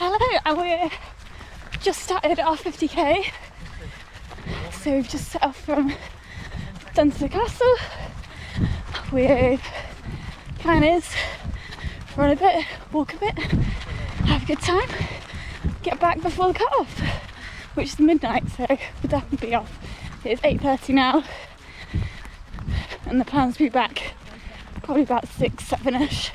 Hello, and we're just started our 50k. So we've just set off from Dunster Castle with plan is run a bit, walk a bit, have a good time, get back before the cut-off, which is midnight, so we'll definitely be off. It's 8:30 now, and the plan's to be back probably about 6, 7ish,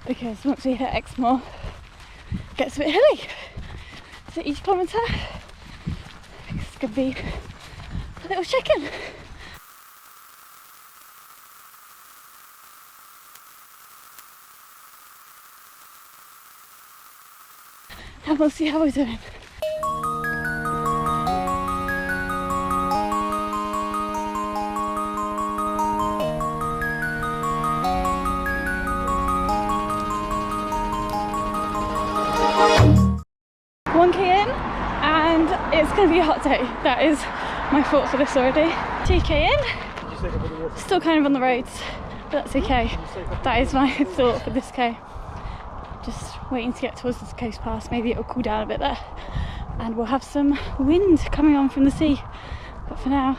because once we hit Exmoor, it gets a bit hilly. So each kilometre is going to be a little chicken. And we'll see how we're doing. And it's going to be a hot day. That is my thought for this already. 2k in, still kind of on the roads, but that's okay. That is my thought for this k. Just waiting to get towards this coast pass, maybe it'll cool down a bit there. And we'll have some wind coming on from the sea. But for now,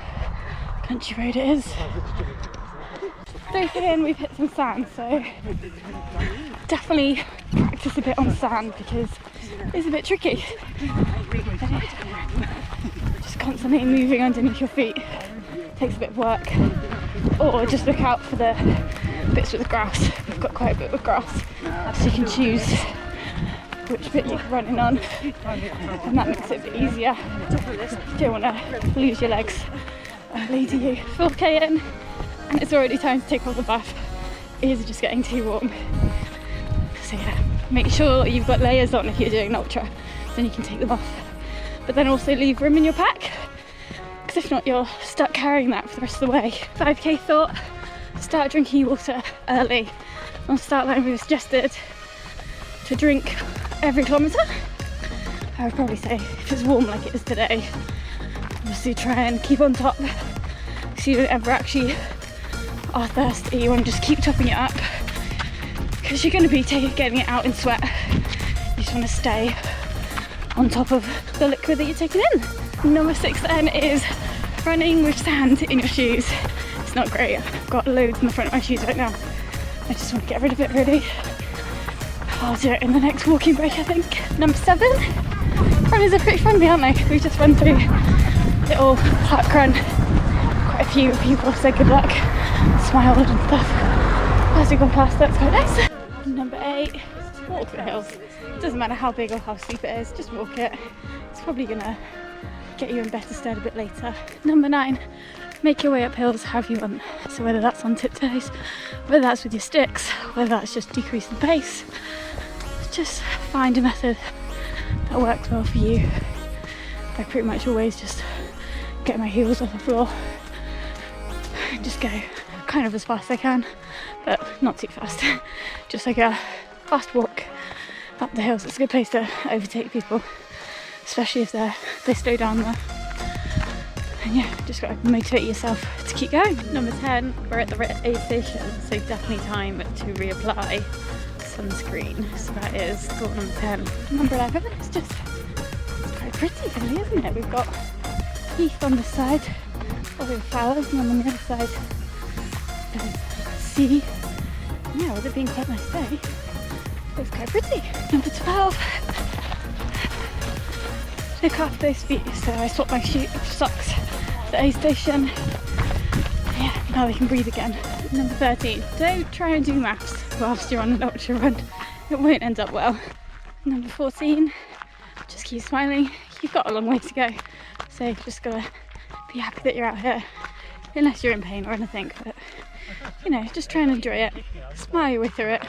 country road it is. 3k in, we've hit some sand, so definitely practice a bit on sand because it's a bit tricky. Just constantly moving underneath your feet takes a bit of work. Or just look out for the bits with the grass. We've got quite a bit of grass, so you can choose which bit you're running on, and that makes it a bit easier. You don't want to lose your legs early, do you? 4k in, and it's already time to take off the bath. It is just getting too warm. So yeah, make sure you've got layers on if you're doing an ultra, then you can take them off. But then also leave room in your pack, because if not you're stuck carrying that for the rest of the way. 5k thought, start drinking water early. On the start line we were suggested to drink every kilometre. I would probably say if it's warm like it is today, obviously try and keep on top so you don't ever actually are thirsty. You want to just keep topping it up because you're going to be getting it out in sweat. You just want to stay on top of the liquid that you're taking in. Number 6 then is running with sand in your shoes. It's not great. I've got loads in the front of my shoes right now. I just want to get rid of it really. I'll do it in the next walking break, I think. Number 7. Runners are pretty friendly, aren't they? We just went through a little park run. Quite a few people said good luck, smiled and stuff as we go past. That's quite nice. Number 8, walk the hills. It doesn't matter how big or how steep it is, just walk it. It's probably gonna get you in better stead a bit later. Number 9, make your way up hills however you want. So whether that's on tiptoes, whether that's with your sticks, whether that's just decreasing pace, just find a method that works well for you. I pretty much always just get my heels off the floor and just go kind of as fast as I can, but not too fast. Just like a fast walk up the hills. It's a good place to overtake people, especially if they slow down there. And yeah, just got to motivate yourself to keep going. Number 10, we're at the aid station, so definitely time to reapply sunscreen. So that is thought number 10. Number 11, it's quite pretty really, isn't it? We've got heath on this side, all the flowers, and then on the other side there's sea. Yeah, with it being quite a nice day, it's quite pretty. Number 12, look after those feet. So I swapped my socks at the aid station. Yeah, now they can breathe again. Number 13, don't try and do maths whilst you're on an ultra run. It won't end up well. Number 14, just keep smiling. You've got a long way to go, so you've just gotta be happy that you're out here, unless you're in pain or anything. But you know, just try and enjoy it, smile your way through it,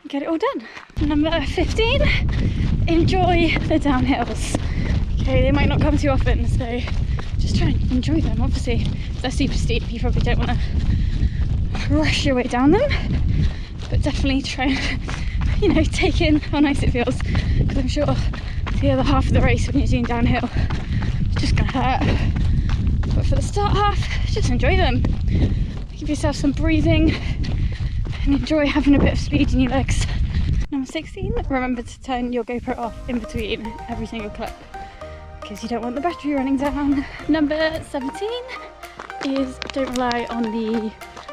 and get it all done. Number 15, enjoy the downhills. Okay, they might not come too often, so just try and enjoy them. Obviously, if they're super steep, you probably don't want to rush your way down them, but definitely try and, you know, take in how nice it feels, because I'm sure the other half of the race when you're doing downhill, it's just gonna hurt. But for the start half, just enjoy them. Give yourself some breathing and enjoy having a bit of speed in your legs. Number 16, remember to turn your GoPro off in between every single clip because you don't want the battery running down. Number 17 is don't rely on the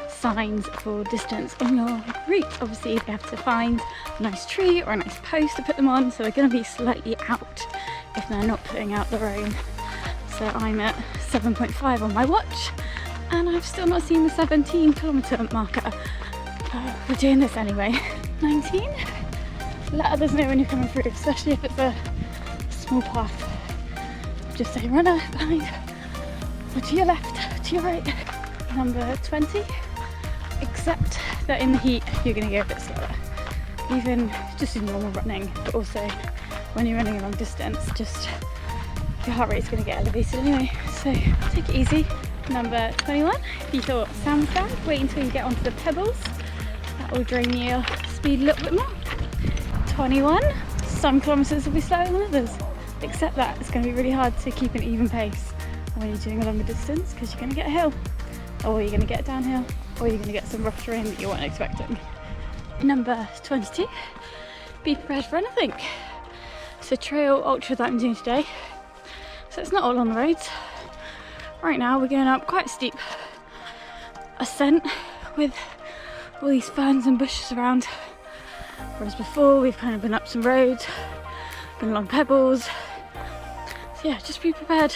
signs for distance on your route. Obviously you have to find a nice tree or a nice post to put them on, so they're going to be slightly out if they're not putting out their own. So I'm at 7.5 on my watch and I've still not seen the 17-kilometre marker. We're doing this anyway. 19, let others know when you're coming through, especially if it's a small path. Just say runner behind, or to your left, to your right. Number 20, accept that in the heat you're going to go a bit slower, even just in normal running, but also when you're running a long distance, just your heart rate is going to get elevated anyway, so take it easy. Number 21, if you thought sandstand, wait until you get onto the pebbles, that will drain your speed a little bit more. 21, some kilometres will be slower than others, accept that. It's going to be really hard to keep an even pace when you're doing a longer distance because you're going to get a hill, or you're going to get downhill, or you're going to get some rough terrain that you weren't expecting. Number 22, be prepared for anything. It's a trail ultra that I'm doing today, so it's not all on the roads. Right now we're going up quite a steep ascent with all these ferns and bushes around, whereas before we've kind of been up some roads, been along pebbles. So yeah, just be prepared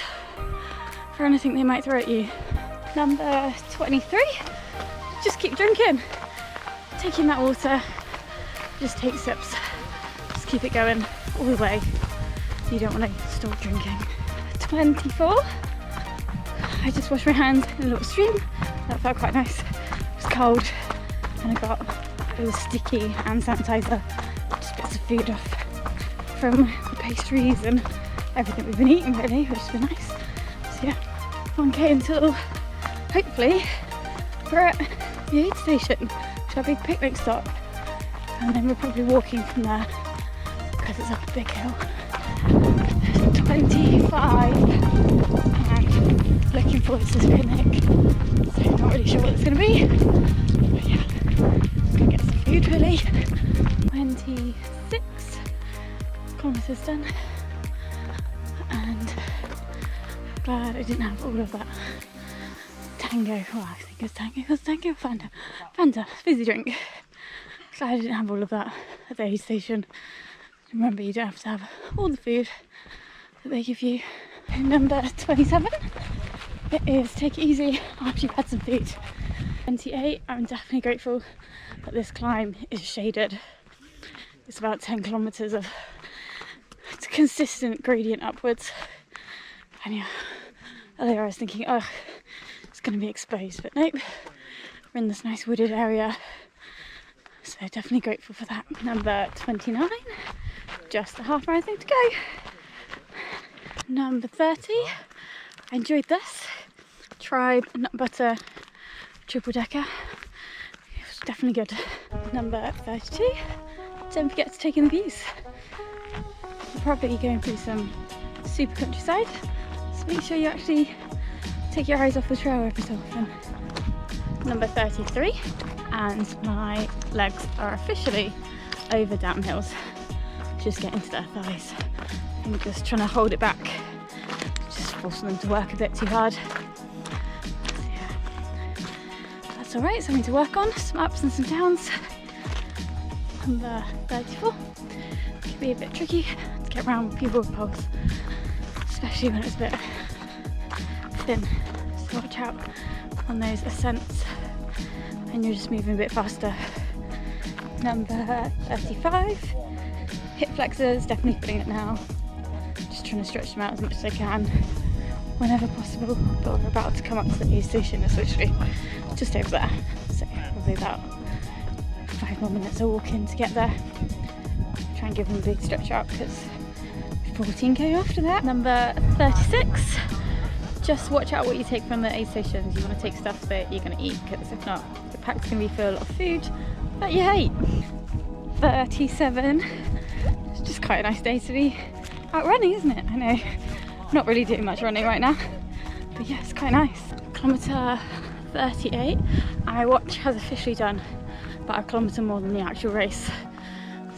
for anything they might throw at you. Number 23, just keep drinking. Take in that water, just take sips, just keep it going all the way. You don't want to stop drinking. 24, I just washed my hands in a little stream. That felt quite nice. It was cold and I got a little sticky hand sanitizer, just bits of food off from the pastries and everything we've been eating really, which has been nice. So yeah, 1k until hopefully we're at the aid station, which is our big picnic stop, and then we're probably walking from there because it's up a big hill. 25, and looking forward to this picnic, so I'm not really sure what it's going to be, but yeah, I'm going to get some food really. 26 kilometres done, and glad I didn't have all of that tango, well I think it was tango or Fanta, fizzy drink. Glad I didn't have all of that at the aid station. Remember, you don't have to have all the food that they give you. Number 27, it is take it easy after you've had some food. 28, I'm definitely grateful that this climb is shaded. It's about 10 kilometres of consistent gradient upwards. And yeah, earlier I was thinking, oh, it's going to be exposed, but nope, we're in this nice wooded area. So definitely grateful for that. Number 29, just a half marathon to go. Number 30, I enjoyed this. Tribe nut butter triple decker. It was definitely good. Number 32, don't forget to take in the views. We're probably going through some super countryside, so make sure you actually take your eyes off the trail every so often. Number 33, and my legs are officially over downhills, just getting to their thighs. I'm just trying to hold it back, just forcing them to work a bit too hard. So yeah, that's alright, something to work on, some ups and some downs. Number 34, could be a bit tricky to get around with people with poles, especially when it's a bit thin, so watch out on those ascents and you're just moving a bit faster. Number 35, hip flexors, definitely feeling it now. Just trying to stretch them out as much as I can whenever possible, but we're about to come up to the aid station. It's literally just over there, so probably about 5 more minutes of walking to get there. Try and give them a big stretch out because 14k after that. Number 36, just watch out what you take from the aid stations. You want to take stuff that you're going to eat, because if not, the pack's going to be full of food that you hate. 37, it's just quite a nice day to be out running, isn't it? I know, I'm not really doing much running right now, but yeah, it's quite nice. Kilometre 38, my watch has officially done about a kilometre more than the actual race,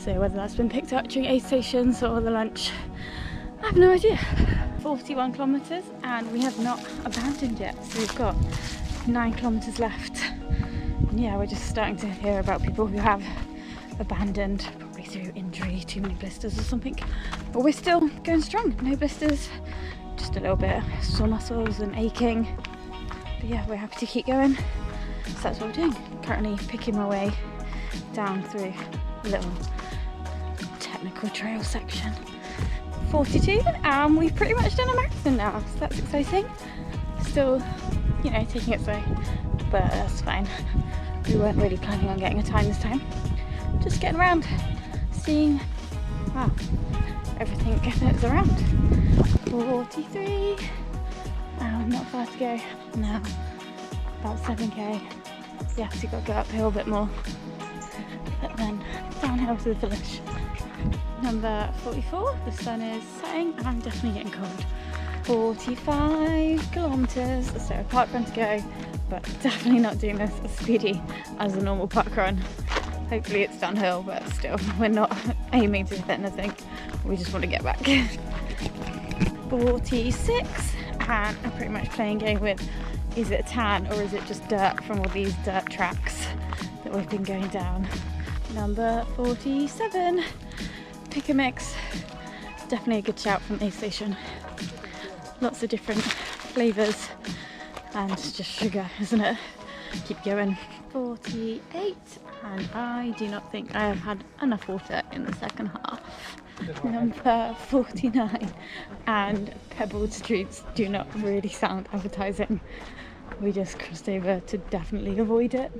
So whether that's been picked up during aid stations or the lunch, I have no idea. 41 kilometres and we have not abandoned yet, so we've got 9 kilometres left. And yeah, we're just starting to hear about people who have abandoned, probably through injury, too many blisters or something. But we're still going strong, no blisters, just a little bit sore muscles and aching. But yeah, we're happy to keep going. So that's what we're doing. Currently picking my way down through a little technical trail section. 42 and we've pretty much done a marathon now, so that's exciting. Still, you know, taking it slow, but that's fine. We weren't really planning on getting a time this time. Just getting around, seeing, wow, everything that's around. 43, not far to go now, about 7k. Yeah, so you've got to go uphill a bit more, but then downhill to the finish. Number 44, the sun is setting and I'm definitely getting cold. 45 kilometres, so a park run to go, but definitely not doing this as speedy as a normal park run. Hopefully it's downhill, but still, we're not aiming to hit anything. We just want to get back. 46, and I'm pretty much playing game with, is it a tan or is it just dirt from all these dirt tracks that we've been going down. Number 47, pick a mix. It's definitely a good shout from the aid station. Lots of different flavours and just sugar, isn't it? Keep going. 48, and I do not think I have had enough water in the second half. Number 49, and pebbled streets do not really sound appetising. We just crossed over to definitely avoid it.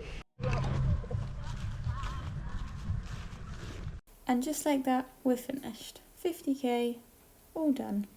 And just like that, we're finished. 50k, all done.